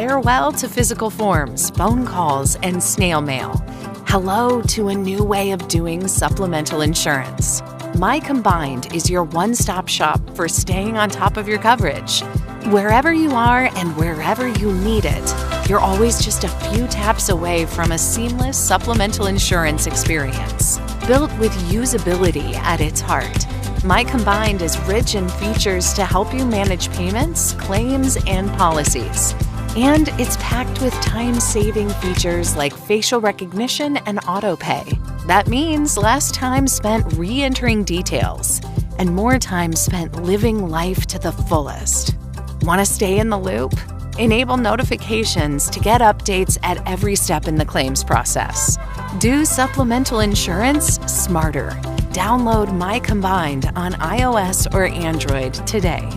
farewell to physical forms, phone calls, and snail mail. Hello to a new way of doing supplemental insurance. My Combined is your one-stop shop for staying on top of your coverage. Wherever you are and wherever you need it, you're always just a few taps away from a seamless supplemental insurance experience. Built with usability at its heart, My Combined is rich in features to help you manage payments, claims, and policies. And it's packed with time-saving features like facial recognition and auto-pay. That means less time spent re-entering details and more time spent living life to the fullest. Want to stay in the loop? Enable notifications to get updates at every step in the claims process. Do supplemental insurance smarter. Download My Combined on iOS or Android today.